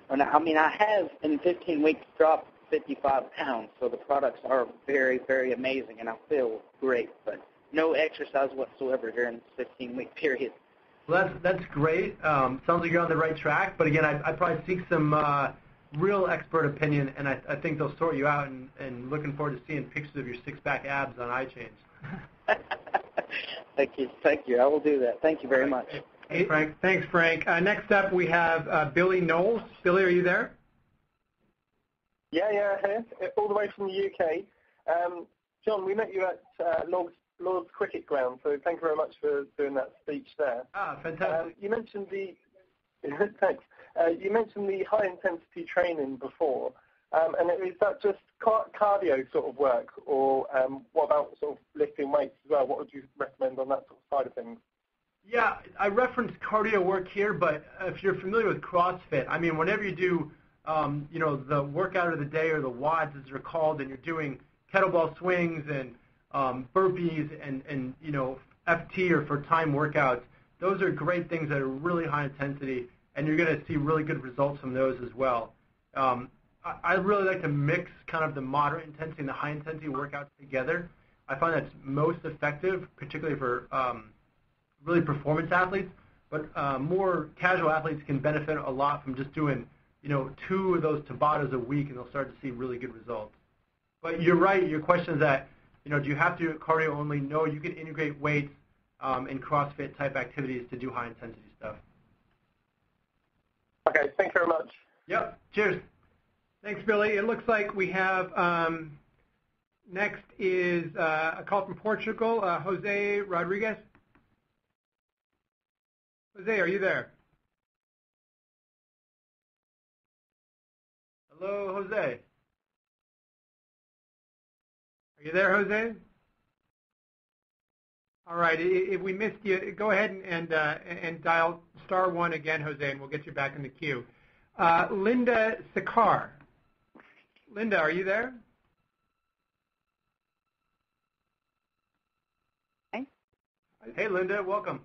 And I mean, I have in 15 weeks dropped 55 pounds, so the products are very, very amazing, and I feel great, but no exercise whatsoever during this 15-week period. Well, that's great. Sounds like you're on the right track, but again, I'd probably seek some real expert opinion, and I think they'll sort you out, and looking forward to seeing pictures of your six-pack abs on iChange. Thank you. I will do that. Thank you very much. Hey, Frank. Thanks, Frank. Next up, we have Billy Knowles. Billy, are you there? Yeah, here, all the way from the UK. John, we met you at Lord's Cricket Ground, so thank you very much for doing that speech there. Fantastic. You mentioned thanks. You mentioned the high-intensity training before, and is that just cardio sort of work, or what about sort of lifting weights as well? What would you recommend on that sort of side of things? Yeah, I referenced cardio work here, but if you're familiar with CrossFit, I mean, whenever you do, the workout of the day, or the WODs as they're called, and you're doing kettlebell swings and burpees and FT or for time workouts, those are great things that are really high intensity, and you're going to see really good results from those as well. I really like to mix kind of the moderate intensity and the high intensity workouts together. I find that's most effective, particularly for really performance athletes, but more casual athletes can benefit a lot from just doing 2 of those Tabatas a week, and they'll start to see really good results. But you're right. Your question is that, do you have to do cardio only? No, you can integrate weights and CrossFit type activities to do high intensity stuff. Okay, thank you very much. Yep. Cheers. Thanks, Billy. It looks like we have next is a call from Portugal, Jose Rodriguez. Jose, are you there? Hello, Jose. Are you there, Jose? All right. If we missed you, go ahead and dial *1 again, Jose, and we'll get you back in the queue. Linda Sakar. Linda, are you there? Hey. Hey, Linda. Welcome.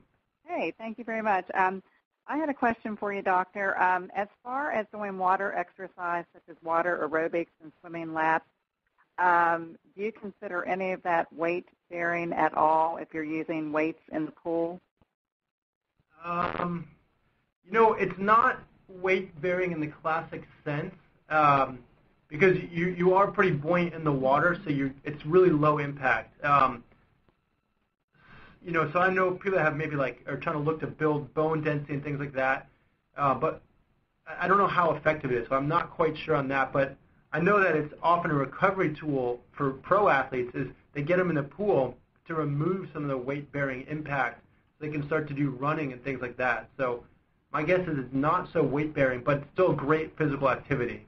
Hey, thank you very much. I had a question for you, Doctor. As far as doing water exercise, such as water aerobics and swimming laps, do you consider any of that weight bearing at all if you're using weights in the pool? It's not weight bearing in the classic sense, because you are pretty buoyant in the water, so it's really low impact. So I know people that have maybe are trying to look to build bone density and things like that, but I don't know how effective it is, so I'm not quite sure on that. But I know that it's often a recovery tool for pro athletes, is they get them in the pool to remove some of the weight-bearing impact so they can start to do running and things like that. So my guess is it's not so weight-bearing, but it's still great physical activity.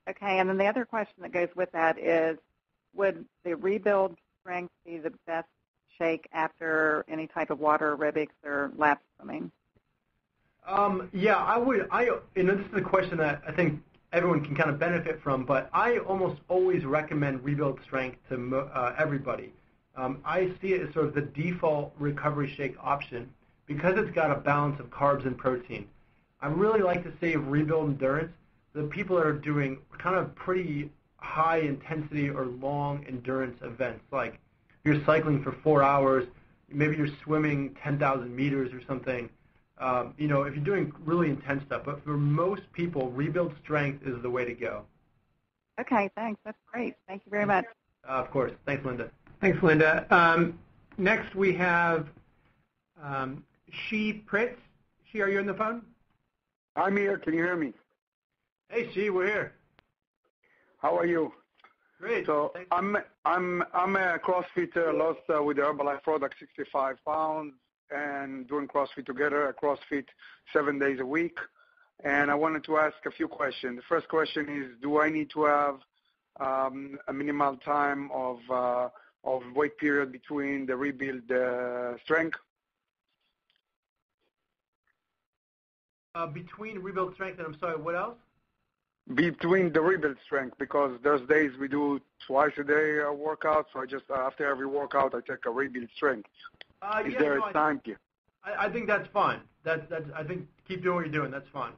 Okay, and then the other question that goes with that is, would the rebuild strength be the best shake after any type of water aerobics or lap swimming? Yeah, I would. This is a question that I think everyone can kind of benefit from, but I almost always recommend rebuild strength to everybody. I see it as sort of the default recovery shake option because it's got a balance of carbs and protein. I really like to save rebuild endurance the people that are doing kind of pretty high intensity or long endurance events. Like you're cycling for 4 hours, maybe you're swimming 10,000 meters or something. If you're doing really intense stuff. But for most people, rebuild strength is the way to go. Okay, thanks. That's great. Thank you very much. Of course. Thanks, Linda. Thanks, Linda. Next we have Shi Pritz. Shi, are you on the phone? I'm here. Can you hear me? Hey, Shi, we're here. How are you? Great. So I'm a CrossFitter, lost with the Herbalife product 65 pounds, and doing CrossFit together. I CrossFit 7 days a week, and I wanted to ask a few questions. The first question is, do I need to have a minimal time of wait period between the rebuild strength? Between rebuild strength and, I'm sorry, what else? Between the rebuild strength, because there's days we do twice a day workout, so I just, after every workout, I take a rebuild strength. Is there a time here? I think that's fine. I think keep doing what you're doing. That's fine.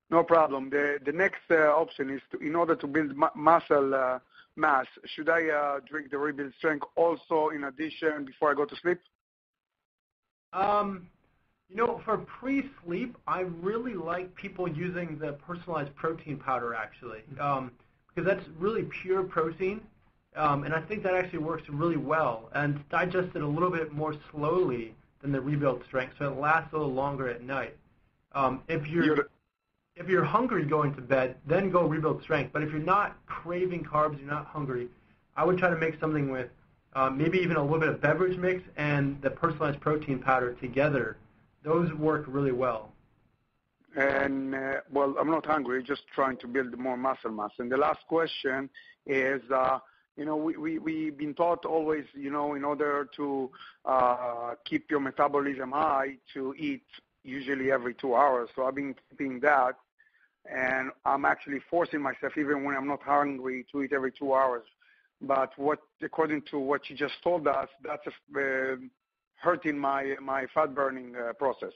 No problem. The next option is in order to build muscle mass, should I drink the rebuild strength also in addition before I go to sleep? For pre-sleep, I really like people using the personalized protein powder, actually, because that's really pure protein, and I think that actually works really well and it's digested a little bit more slowly than the rebuild strength, so it lasts a little longer at night. If you're hungry going to bed, then go rebuild strength. But if you're not craving carbs, you're not hungry, I would try to make something with maybe even a little bit of beverage mix and the personalized protein powder together. Those work really well. And, well, I'm not hungry, just trying to build more muscle mass. And the last question is, we've been taught always, in order to keep your metabolism high, to eat usually every 2 hours. So I've been keeping that, and I'm actually forcing myself, even when I'm not hungry, to eat every 2 hours. But according to what you just told us, that's hurting my fat burning process.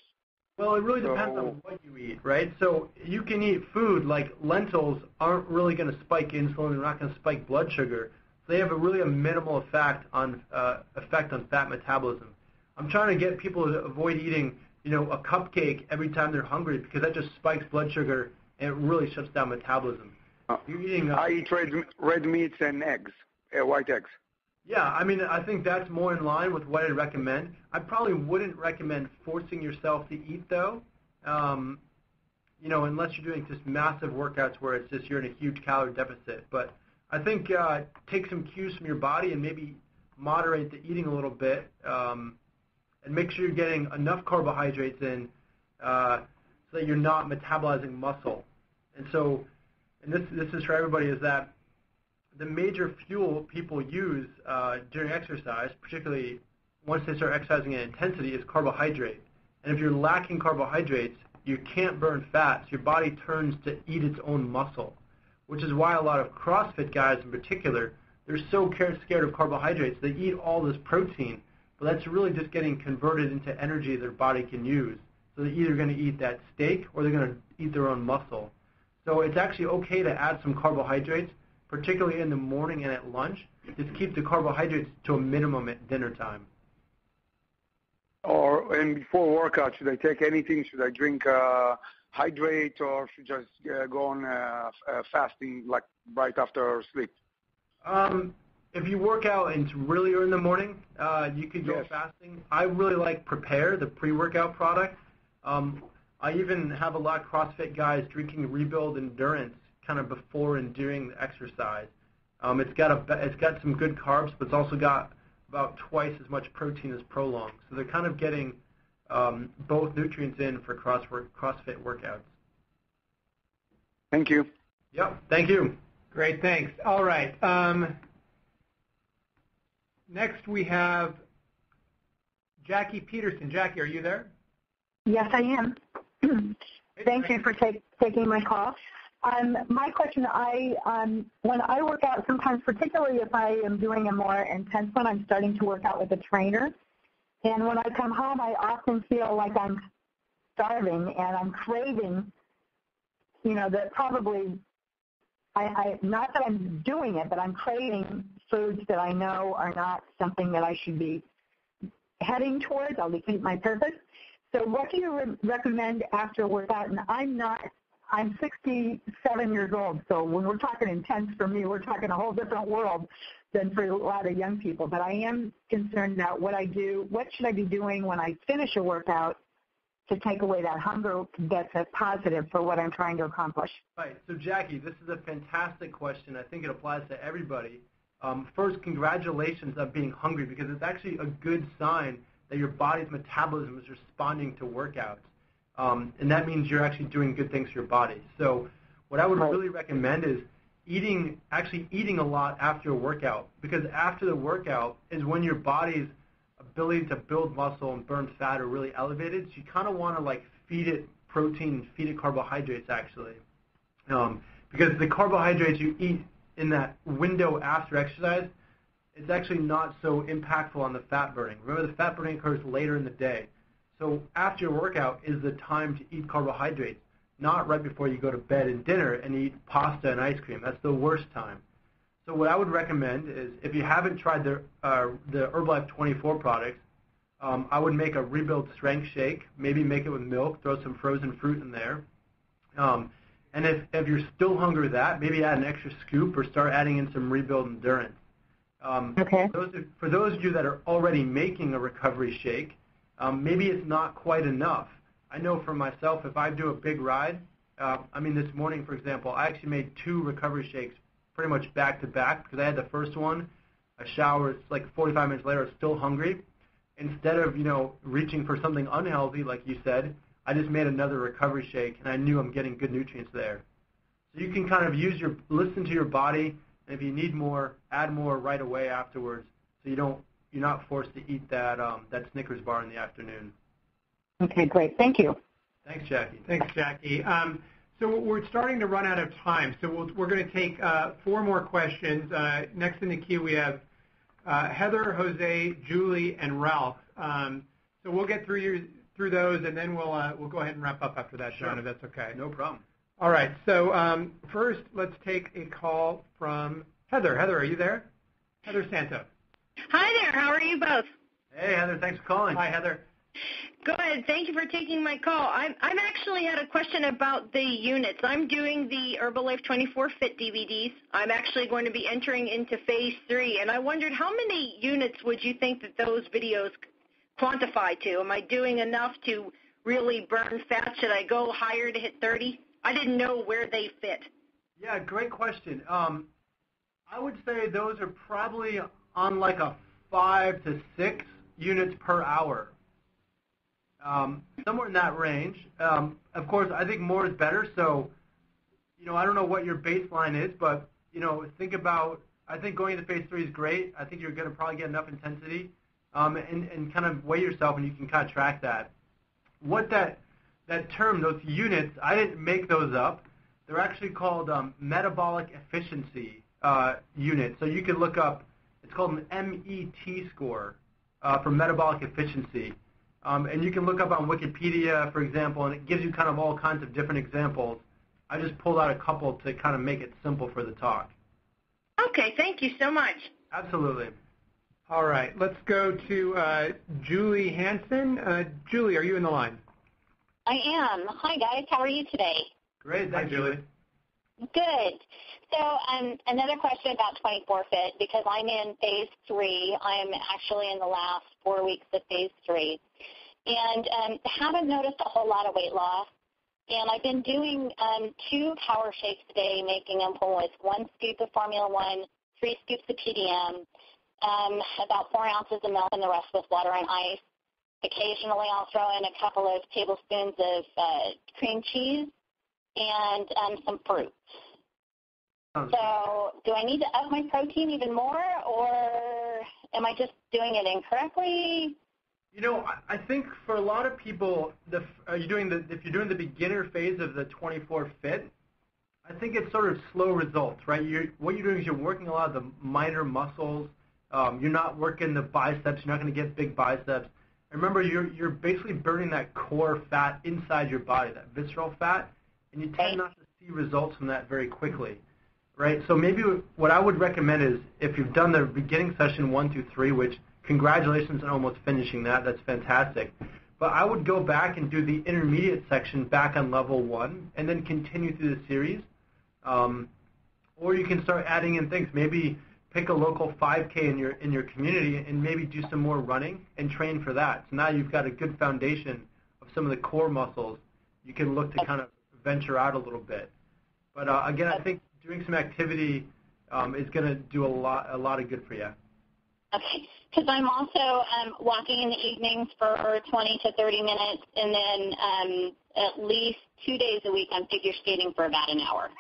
Well, it really depends on what you eat, right? So you can eat food like lentils aren't really going to spike insulin. They're not going to spike blood sugar. So they have a minimal effect on fat metabolism. I'm trying to get people to avoid eating, a cupcake every time they're hungry because that just spikes blood sugar and it really shuts down metabolism. You're eating. I eat red meats and eggs, white eggs. Yeah, I think that's more in line with what I'd recommend. I probably wouldn't recommend forcing yourself to eat, though, unless you're doing just massive workouts where it's just you're in a huge calorie deficit. But I think take some cues from your body and maybe moderate the eating a little bit and make sure you're getting enough carbohydrates in so that you're not metabolizing muscle. And this is for everybody, is that the major fuel people use during exercise, particularly once they start exercising at intensity, is carbohydrate. And if you're lacking carbohydrates, you can't burn fat, so your body turns to eat its own muscle, which is why a lot of CrossFit guys in particular, they're so scared of carbohydrates. They eat all this protein, but that's really just getting converted into energy their body can use. So they're either going to eat that steak or they're going to eat their own muscle. So it's actually okay to add some carbohydrates, particularly in the morning and at lunch. Just keep the carbohydrates to a minimum at dinner time. And before workout, should I take anything? Should I drink hydrate, or should I just go on fasting like right after sleep? If you work out and it's really early in the morning, you could go fasting. I really like Prepare, the pre-workout product. I even have a lot of CrossFit guys drinking Rebuild Endurance kind of before and during the exercise. It's got some good carbs, but it's also got about twice as much protein as Prolong. So they're kind of getting both nutrients in for CrossFit workouts. Thank you. Yep, thank you. Great, thanks. All right. Next we have Jackie Peterson. Jackie, are you there? Yes, I am. Thank you for taking my call. My question, when I work out, sometimes, particularly if I am doing a more intense one, I'm starting to work out with a trainer. And when I come home, I often feel like I'm starving and I'm craving, that probably, not that I'm doing it, but I'm craving foods that I know are not something that I should be heading towards. I'll defeat my purpose. So what do you recommend after a workout? And I'm 67 years old, so when we're talking intense for me, we're talking a whole different world than for a lot of young people. But I am concerned about what should I be doing when I finish a workout to take away that hunger that's a positive for what I'm trying to accomplish. Right. So, Jackie, this is a fantastic question. I think it applies to everybody. First, congratulations on being hungry, because it's actually a good sign that your body's metabolism is responding to workouts. And that means you're actually doing good things for your body. So what I would really recommend is eating a lot after a workout, because after the workout is when your body's ability to build muscle and burn fat are really elevated. So you kind of want to feed it protein, feed it carbohydrates actually, because the carbohydrates you eat in that window after exercise, it's actually not so impactful on the fat burning. Remember, the fat burning occurs later in the day. So after your workout is the time to eat carbohydrates, not right before you go to bed and dinner and eat pasta and ice cream. That's the worst time. So what I would recommend is, if you haven't tried the Herbalife 24 products, I would make a Rebuild Strength Shake. Maybe make it with milk, throw some frozen fruit in there. And if you're still hungry with that, maybe add an extra scoop or start adding in some Rebuild Endurance. Okay. For those of you that are already making a recovery shake, maybe it's not quite enough. I know for myself, if I do a big ride, this morning, for example, I actually made 2 recovery shakes pretty much back to back, because I had the first one, a shower, it's like 45 minutes later, I was still hungry. Instead of, reaching for something unhealthy, like you said, I just made another recovery shake, and I knew I'm getting good nutrients there. So you can kind of listen to your body, and if you need more, add more right away afterwards, so you're not forced to eat that Snickers bar in the afternoon. Okay, great. Thank you. Thanks, Jackie. Thanks, Jackie. So we're starting to run out of time, so we're going to take 4 more questions. Next in the queue we have Heather, Jose, Julie, and Ralph. So we'll get through those, and then we'll go ahead and wrap up after that, John, if that's okay. No problem. All right. So first, let's take a call from Heather. Heather, are you there? Heather Santo. Hi there. How are you both? Hey, Heather. Thanks for calling. Hi, Heather. Good. Thank you for taking my call. I've actually had a question about the units. I'm doing the Herbalife 24 Fit DVDs. I'm actually going to be entering into phase 3, and I wondered how many units would you think that those videos quantify to? Am I doing enough to really burn fat? Should I go higher to hit 30? I didn't know where they fit. Yeah, great question. I would say those are probably on like a 5 to 6 units per hour. Somewhere in that range. Of course, I think more is better. So, I don't know what your baseline is, but, think about, I think going into phase 3 is great. I think you're going to probably get enough intensity, and kind of weigh yourself, and you can kind of track that. What that term, those units, I didn't make those up. They're actually called metabolic efficiency units. So you can look up, it's called an MET score for metabolic efficiency. And you can look up on Wikipedia, for example, and it gives you kind of all kinds of different examples. I just pulled out a couple to kind of make it simple for the talk. Okay, thank you so much. Absolutely. All right, let's go to Julie Hansen. Julie, are you in the line? I am. Hi, guys. How are you today? Great. Thanks, Julie. Good. So another question about 24 Fit, because I'm in phase 3. I'm actually in the last 4 weeks of phase 3. And haven't noticed a whole lot of weight loss. And I've been doing 2 power shakes a day, making them with 1 scoop of Formula 1, 3 scoops of PDM, about 4 ounces of milk, and the rest with water and ice. Occasionally I'll throw in a couple of tablespoons of cream cheese and some fruit. So do I need to up my protein even more, or am I just doing it incorrectly? I think for a lot of people, if you're doing the beginner phase of the 24 Fit, I think it's sort of slow results, right? What you're doing is you're working a lot of the minor muscles. You're not working the biceps. You're not going to get big biceps. And remember, you're basically burning that core fat inside your body, that visceral fat, and you tend not to see results from that very quickly, right? So maybe what I would recommend is if you've done the beginning session 1, 2, 3, which congratulations on almost finishing that. That's fantastic. But I would go back and do the intermediate section back on level 1 and then continue through the series. Or you can start adding in things. Maybe pick a local 5K in your community and maybe do some more running and train for that. So now you've got a good foundation of some of the core muscles. You can look to kind of venture out a little bit. But again, I think doing some activity is going to do a lot of good for you. Okay, because I'm also walking in the evenings for 20 to 30 minutes, and then at least 2 days a week I'm figure skating for about an hour.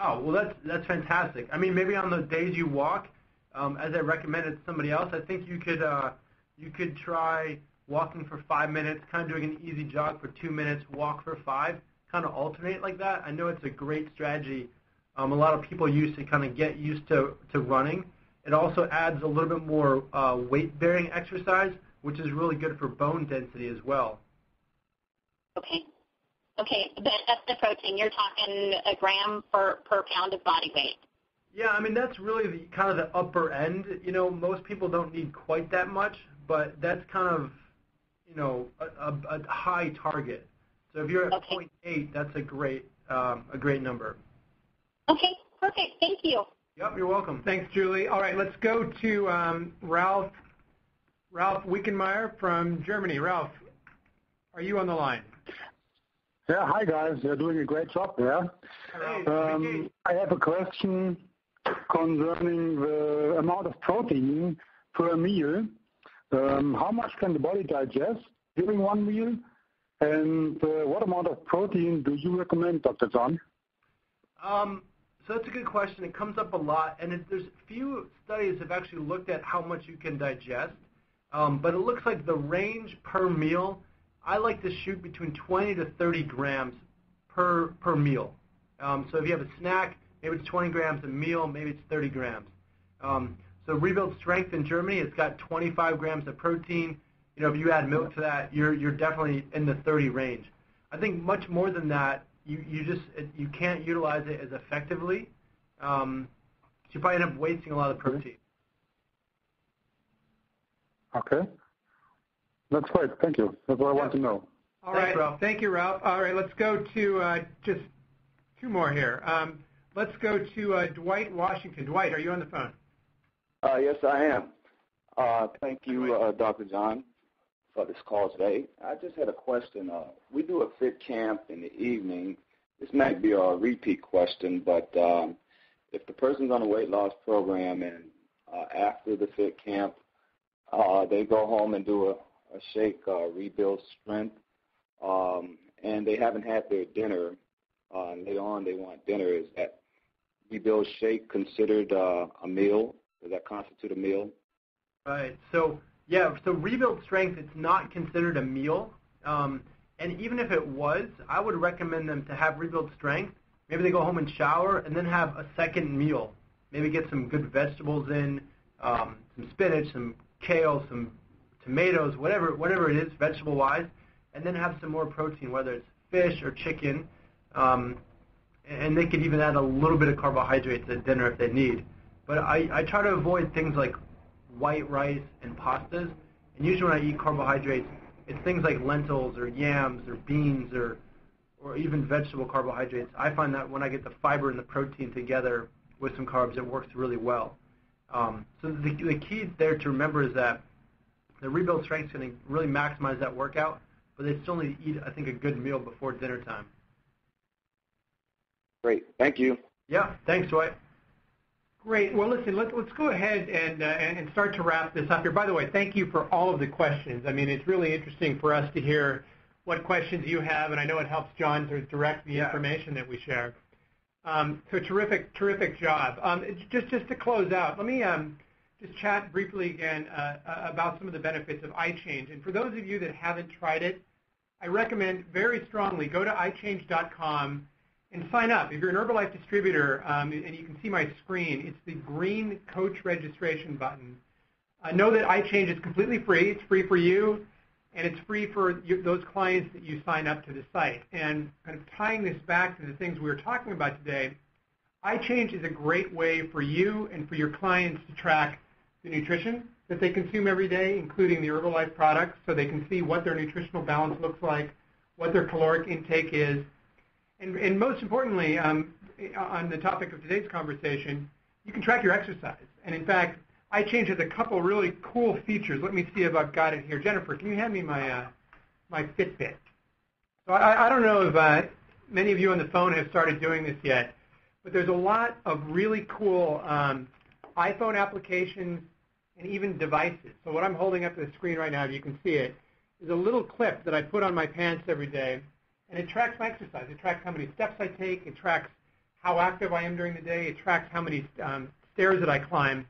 Oh, well, that's fantastic. I mean, maybe on the days you walk, as I recommended to somebody else, I think you could try walking for 5 minutes, kind of doing an easy jog for 2 minutes, walk for 5, kind of alternate like that. I know it's a great strategy. A lot of people used to kind of get used to running. It also adds a little bit more weight-bearing exercise, which is really good for bone density as well. Okay. Okay, but that's the protein. You're talking a gram per pound of body weight. Yeah, I mean, that's really kind of the upper end. You know, most people don't need quite that much, but that's kind of, you know, a high target. So if you're at 0.8, that's a great number. Okay, perfect. Thank you. Yep, you're welcome. Thanks, Julie. All right, let's go to Ralph Wickenmeyer from Germany. Ralph, are you on the line? Yeah, hi guys. You're doing a great job there. I have a question concerning the amount of protein per meal. How much can the body digest during one meal? And what amount of protein do you recommend, Dr. John? So that's a good question. It comes up a lot, and there's few studies have actually looked at how much you can digest. But it looks like the range per meal, I like to shoot between 20 to 30 grams per meal. So if you have a snack, maybe it's 20 grams a meal, maybe it's 30 grams. So Rebuild Strength in Germany, it's got 25 grams of protein. You know, if you add milk to that, you're definitely in the 30 range. I think much more than that, you can't utilize it as effectively. So you probably end up wasting a lot of protein. Okay. That's great. Thank you. That's what I want to know. All right. Ralph. Thank you, Ralph. All right, let's go to just two more here. Let's go to Dwight Washington. Dwight, are you on the phone? Yes, I am. Thank you, Dr. John, for this call today. I just had a question. We do a fit camp in the evening. This might be a repeat question, but if the person's on a weight loss program and after the fit camp, they go home and do a shake, Rebuild Strength, and they haven't had their dinner, and later on they want dinner, is that Rebuild Shake considered a meal? Does that constitute a meal? Right. So, yeah, so Rebuild Strength, it's not considered a meal. And even if it was, I would recommend them to have Rebuild Strength. Maybe they go home and shower and then have a second meal. Maybe get some good vegetables in, some spinach, some kale, some tomatoes, whatever it is, vegetable-wise, and then have some more protein, whether it's fish or chicken. And they could even add a little bit of carbohydrates at dinner if they need. But I try to avoid things like white rice and pastas. And usually when I eat carbohydrates, it's things like lentils or yams or beans or even vegetable carbohydrates. I find that when I get the fiber and the protein together with some carbs, it works really well. So the key there to remember is that the Rebuild Strength is going to really maximize that workout, but they still need to eat, I think, a good meal before dinner time. Great. Thank you. Yeah. Thanks, Dwight. Great. Well, listen, let's go ahead and start to wrap this up here. By the way, thank you for all of the questions. I mean, it's really interesting for us to hear what questions you have, and I know it helps John to direct the information that we share. So terrific job. Just to close out, let me just chat briefly again about some of the benefits of iChange. And for those of you that haven't tried it, I recommend very strongly go to iChange.com and sign up. If you're an Herbalife distributor, and you can see my screen, it's the green coach registration button. Know that iChange is completely free. It's free for you. and it's free for those clients that you sign up to the site. And kind of tying this back to the things we were talking about today, iChange is a great way for you and for your clients to track the nutrition that they consume every day, including the Herbalife products, so they can see what their nutritional balance looks like, what their caloric intake is, and most importantly, on the topic of today's conversation, you can track your exercise. And in fact, iChange has a couple really cool features. Let me see if I've got it here. Jennifer, can you hand me my Fitbit? So I don't know if many of you on the phone have started doing this yet, but there's a lot of really cool iPhone applications and even devices. So what I'm holding up to the screen right now, if you can see it, is a little clip that I put on my pants every day, and it tracks my exercise. It tracks how many steps I take. It tracks how active I am during the day. It tracks how many stairs that I climb.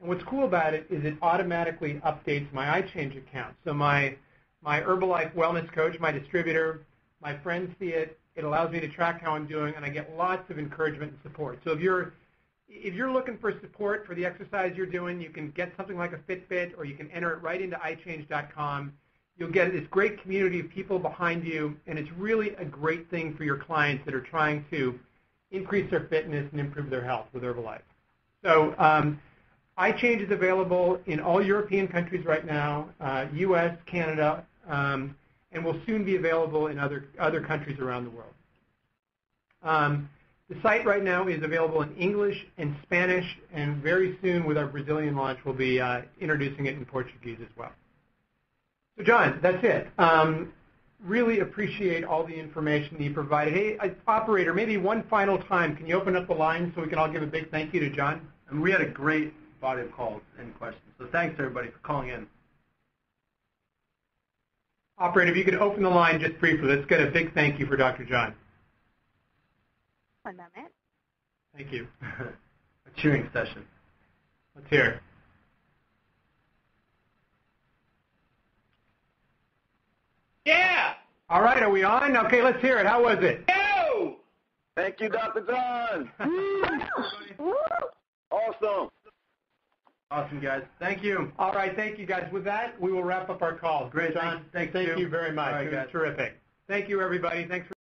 And what's cool about it is it automatically updates my iChange account. So my Herbalife wellness coach, my distributor, my friends see it. It allows me to track how I'm doing, and I get lots of encouragement and support. So if you're looking for support for the exercise you're doing, you can get something like a Fitbit, or you can enter it right into iChange.com. You'll get this great community of people behind you, and it's really a great thing for your clients that are trying to increase their fitness and improve their health with Herbalife. So iChange is available in all European countries right now, U.S., Canada, and will soon be available in other countries around the world. The site right now is available in English and Spanish, and very soon with our Brazilian launch, we'll be introducing it in Portuguese as well. So, John, that's it. Really appreciate all the information that you provided. Hey, operator, maybe one final time, can you open up the line so we can all give a big thank you to John? And we had a great body of calls and questions, so thanks, everybody, for calling in. Operator, if you could open the line just briefly, let's get a big thank you for Dr. John. One moment. Thank you. A cheering session. Let's hear it. Yeah. All right, are we on? Okay, let's hear it. How was it? Yo! Thank you, Dr. John. Awesome. Awesome, guys. Thank you. All right, thank you, guys. With that, we will wrap up our call. Great, John, thank you very much. All right, it was terrific. Thank you, everybody. Thanks for